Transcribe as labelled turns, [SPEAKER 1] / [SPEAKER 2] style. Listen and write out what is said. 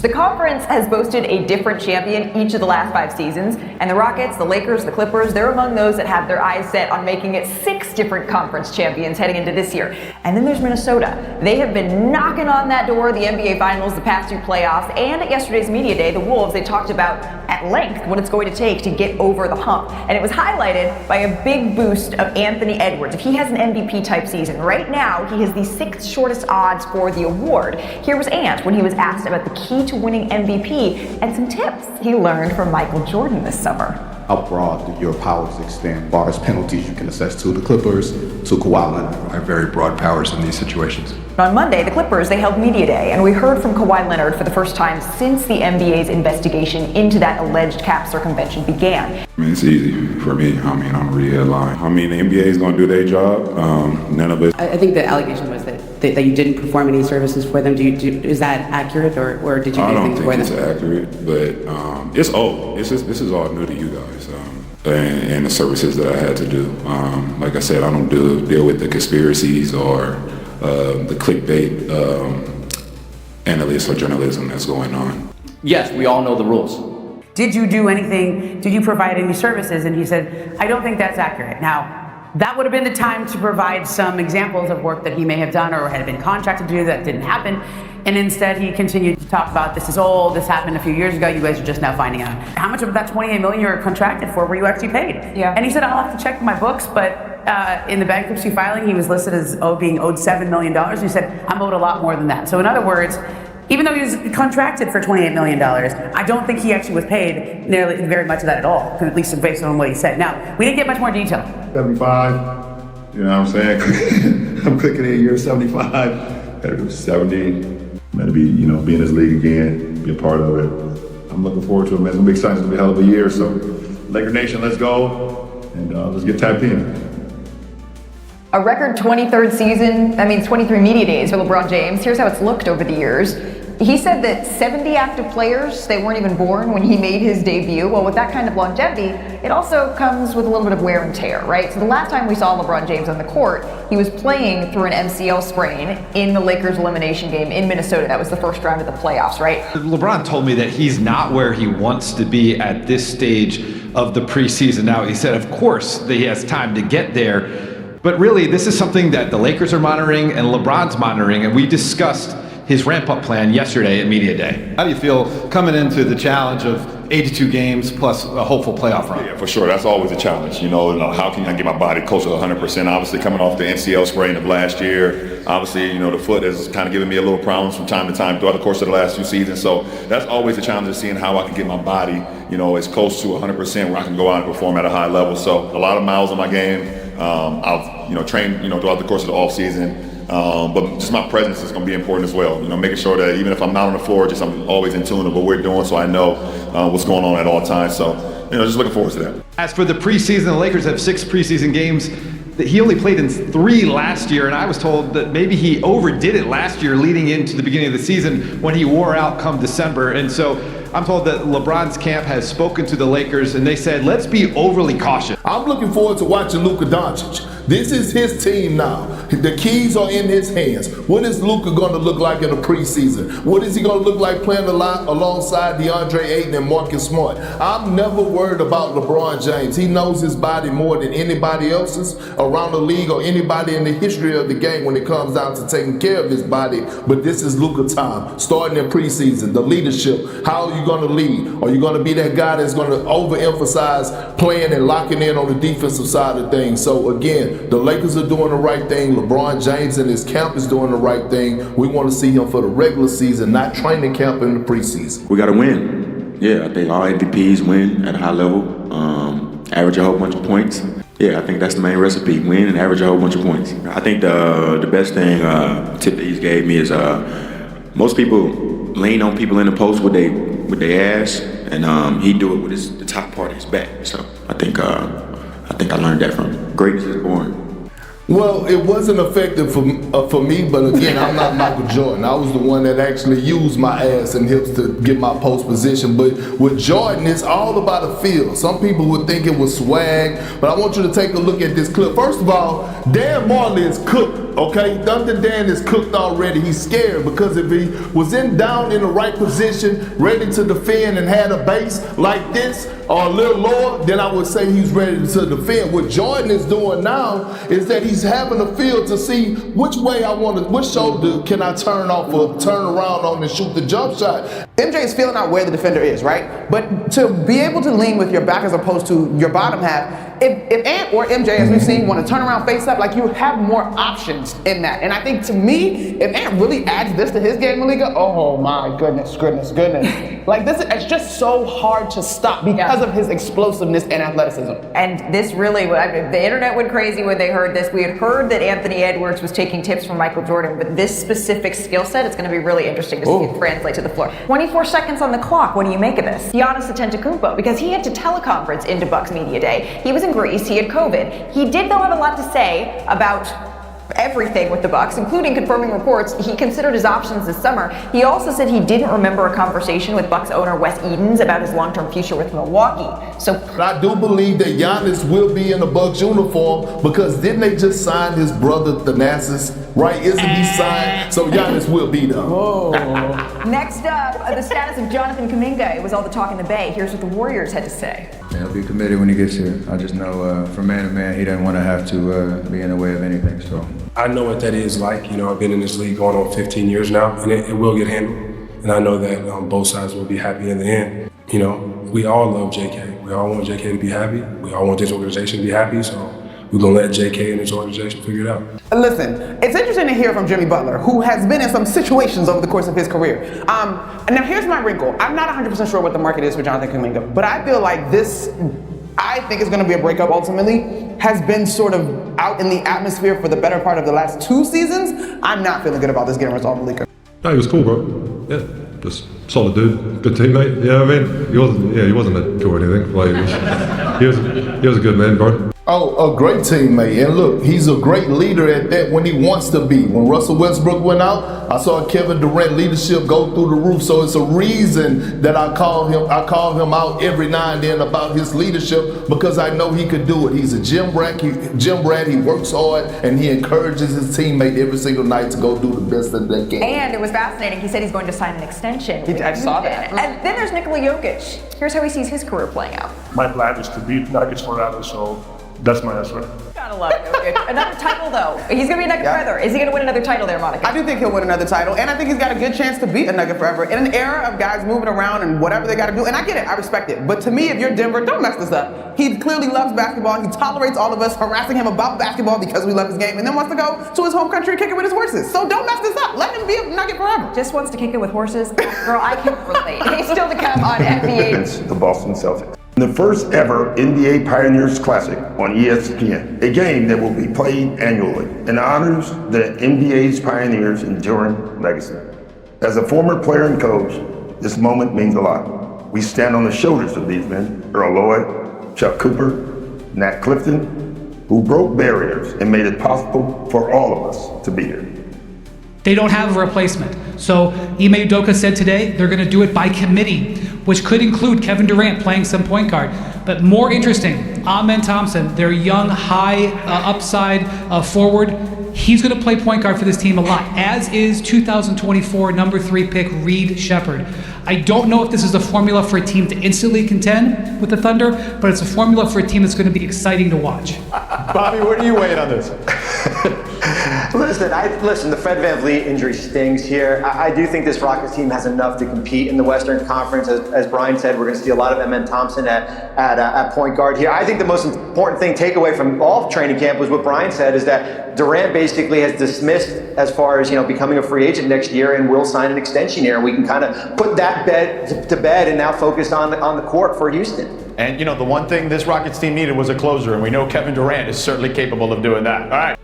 [SPEAKER 1] The conference has boasted a different champion each of the last 5 seasons, and the Rockets, the Lakers, the Clippers, they're among those that have their eyes set on making it 6 different conference champions heading into this year. And then there's Minnesota. They have been knocking on that door of the NBA Finals the past 2 playoffs, and at yesterday's media day, the Wolves, they talked about at length what it's going to take to get over the hump. And it was highlighted by a big boost of Anthony Edwards. If he has an MVP type season, right now he has the 6th shortest odds for the award. Here was Ant when he was asked about the key to winning MVP and some tips he learned from Michael Jordan this summer.
[SPEAKER 2] How broad do your powers extend? As far as penalties you can assess to the Clippers, to Kawhi Leonard.
[SPEAKER 3] I have very broad powers in these situations.
[SPEAKER 1] On Monday, the Clippers, they held media day, and we heard from Kawhi Leonard for the first time since the NBA's investigation into that alleged cap circumvention began.
[SPEAKER 4] I mean, it's easy for me. I mean, I'm really headline. I mean, the NBA is going to do their job. None of it.
[SPEAKER 5] I think the allegation was that you didn't perform any services for them. Is that accurate, or did you do anything for them?
[SPEAKER 4] I don't think it's accurate, but it's old. This is all new to you guys. And the services that I had to do. Like I said, I don't deal with the conspiracies or the clickbait analysts or journalism that's going on.
[SPEAKER 6] Yes, we all know the rules.
[SPEAKER 5] Did you do anything? Did you provide any services? And he said, I don't think that's accurate. Now, that would have been the time to provide some examples of work that he may have done or had been contracted to do that didn't happen. And instead, he continued to talk about this is old, this happened a few years ago, you guys are just now finding out. How much of that $28 million you were contracted for were you actually paid?
[SPEAKER 1] Yeah.
[SPEAKER 5] And he said, I'll have to check my books, but in the bankruptcy filing, he was listed as being owed $7 million. And he said, I'm owed a lot more than that. So in other words, even though he was contracted for $28 million, I don't think he actually was paid nearly very much of that at all, at least based on what he said. Now, we didn't get much more detail.
[SPEAKER 7] 75, you know what I'm saying? I'm clicking in year 75, gotta do 70. Man, to be, be in this league again, be a part of it. I'm looking forward to it, man. It's gonna be exciting. It's gonna be a hell of a year. So, Laker Nation, let's go, and let's get tapped in.
[SPEAKER 1] A record 23rd season, that means 23 media days for LeBron James. Here's how it's looked over the years. He said that 70 active players, they weren't even born when he made his debut. Well, with that kind of longevity, it also comes with a little bit of wear and tear, right? So the last time we saw LeBron James on the court, he was playing through an MCL sprain in the Lakers elimination game in Minnesota. That was the first round of the playoffs, right?
[SPEAKER 8] LeBron told me that he's not where he wants to be at this stage of the preseason. Now, he said, of course, that he has time to get there. But really, this is something that the Lakers are monitoring and LeBron's monitoring, and we discussed his ramp-up plan yesterday at Media Day.
[SPEAKER 9] How do you feel coming into the challenge of 82 games plus a hopeful playoff run?
[SPEAKER 7] Yeah, for sure. That's always a challenge. How can I get my body closer to 100%? Obviously, coming off the MCL sprain of last year, obviously, the foot has kind of given me a little problems from time to time throughout the course of the last 2 seasons. So that's always a challenge of seeing how I can get my body, as close to 100% where I can go out and perform at a high level. So a lot of miles on my game. I've trained, throughout the course of the off season. But just my presence is going to be important as well. Making sure that even if I'm not on the floor, I'm always in tune with what we're doing, so I know what's going on at all times. So, just looking forward to that.
[SPEAKER 8] As for the preseason, the Lakers have 6 preseason games. That he only played in 3 last year, and I was told that maybe he overdid it last year leading into the beginning of the season when he wore out come December. And so I'm told that LeBron's camp has spoken to the Lakers, and they said, let's be overly cautious.
[SPEAKER 10] I'm looking forward to watching Luka Doncic. This is his team now. The keys are in his hands. What is Luka going to look like in the preseason? What is he going to look like playing alongside DeAndre Ayton and Marcus Smart? I'm never worried about LeBron James. He knows his body more than anybody else's around the league or anybody in the history of the game when it comes down to taking care of his body. But this is Luka time, starting in preseason, the leadership. How are you going to lead? Are you going to be that guy that's going to overemphasize playing and locking in on the defensive side of things? So again, the Lakers are doing the right thing. LeBron James and his camp is doing the right thing. We want to see him for the regular season, not training camp in the preseason.
[SPEAKER 4] We got to win. Yeah, I think all MVPs win at a high level, average a whole bunch of points. Yeah, I think that's the main recipe, win and average a whole bunch of points. I think the best thing, tip that he gave me is most people lean on people in the post with their ass, and he do it with the top part of his back. So I think I learned that from him. Greatness is born.
[SPEAKER 10] Well, it wasn't effective for me, but again, I'm not Michael Jordan. I was the one that actually used my ass and hips to get my post position. But with Jordan, it's all about a feel. Some people would think it was swag, but I want you to take a look at this clip. First of all, Dan Marley is cooked okay? Thunder Dan is cooked already. He's scared because if he was down in the right position, ready to defend and had a base like this or a little lower, then I would say he's ready to defend. What Jordan is doing now is that he's having a feel to see which way which shoulder can I turn off or turn around on and shoot the jump shot.
[SPEAKER 11] MJ is feeling out where the defender is, right? But to be able to lean with your back as opposed to your bottom half, if Ant or MJ, as we've seen, want to turn around face up, like you have more options in that. And I think to me, if Ant really adds this to his game, Malika, oh my goodness. Like it's just so hard to stop because of his explosiveness and athleticism.
[SPEAKER 1] And this really, the internet went crazy when they heard this. We had heard that Anthony Edwards was taking tips from Michael Jordan, but this specific skill set, it's going to be really interesting to see it translate to the floor. 24 seconds on the clock. What do you make of this? Giannis Antetokounmpo, because he had to teleconference into Bucks Media Day. He was in Greece. He had COVID. He did, though, have a lot to say about everything with the Bucks, including confirming reports he considered his options this summer. He also said he didn't remember a conversation with Bucks owner Wes Edens about his long-term future with Milwaukee. So
[SPEAKER 10] I do believe that Giannis will be in the Bucks uniform because didn't they just sign his brother Thanasis, right? Isn't he signed? So Giannis will be there.
[SPEAKER 1] next up, the status of Jonathan Kuminga. It was all the talk in the Bay. Here's what the Warriors had to say.
[SPEAKER 12] He'll be committed when he gets here. I just know from man to man, he doesn't want to have to be in the way of anything. So
[SPEAKER 13] I know what that is like. You know, I've been in this league going on 15 years now, and it will get handled. And I know that both sides will be happy in the end. You know, we all love JK. We all want JK to be happy. We all want this organization to be happy. So we're going to let JK and his organization figure it out.
[SPEAKER 11] Listen, it's interesting to hear from Jimmy Butler, who has been in some situations over the course of his career. Now, here's my wrinkle. I'm not 100% sure what the market is for Jonathan Kuminga, but I feel like this, I think it's going to be a breakup ultimately, has been sort of out in the atmosphere for the better part of the last 2 seasons. I'm not feeling good about this getting resolved, Malika.
[SPEAKER 14] No, he was cool, bro. Yeah, just solid dude, good teammate. You know what I mean? He wasn't a tool or anything. Like, he was a good man, bro.
[SPEAKER 10] Oh, a great teammate. And look, he's a great leader at that when he wants to be. When Russell Westbrook went out, I saw Kevin Durant leadership go through the roof. So it's a reason that I call him out every now and then about his leadership because I know he could do it. He's a gym rat. He works hard and he encourages his teammate every single night to go do the best that they can.
[SPEAKER 1] And it was fascinating. He said he's going to sign an extension.
[SPEAKER 11] I saw that.
[SPEAKER 1] And then there's Nikola Jokic. Here's how he sees his career playing out.
[SPEAKER 13] My plan is to beat Nuggets forever, so that's my answer.
[SPEAKER 1] Gotta love Jokic. Another title, though. He's gonna be a Nugget forever. Is he gonna win another title there, Monica?
[SPEAKER 11] I do think he'll win another title, and I think he's got a good chance to beat a Nugget forever. In an era of guys moving around and whatever they gotta do, and I get it, I respect it. But to me, if you're Denver, don't mess this up. He clearly loves basketball. He tolerates all of us harassing him about basketball because we love his game, and then wants to go to his home country and kick it with his horses. So don't mess this up. Let him be a Nugget forever.
[SPEAKER 1] Just wants to kick it with horses? Girl, I can relate. He's still to come on NBA.
[SPEAKER 15] The Boston Celtics. The first ever NBA Pioneers Classic on ESPN, a game that will be played annually and honors the NBA's pioneers' enduring legacy. As a former player and coach, this moment means a lot. We stand on the shoulders of these men, Earl Lloyd, Chuck Cooper, Nat Clifton, who broke barriers and made it possible for all of us to be here.
[SPEAKER 16] They don't have a replacement. So Ime Udoka said today they're going to do it by committee, which could include Kevin Durant playing some point guard. But more interesting, Amen Thompson, their young, high upside forward, he's going to play point guard for this team a lot, as is 2024 number 3 pick Reed Shepherd. I don't know if this is a formula for a team to instantly contend with the Thunder, but it's a formula for a team that's going to be exciting to watch.
[SPEAKER 8] Bobby, where do you weigh in on this?
[SPEAKER 17] Listen, the Fred VanVleet injury stings here. I do think this Rockets team has enough to compete in the Western Conference. As Brian said, we're going to see a lot of Amen Thompson at point guard here. I think the most important takeaway from all of training camp was what Brian said, is that Durant basically has dismissed as far as becoming a free agent next year and will sign an extension here. And we can kind of put that to bed and now focus on the court for Houston.
[SPEAKER 9] And the one thing this Rockets team needed was a closer, and we know Kevin Durant is certainly capable of doing that. All right.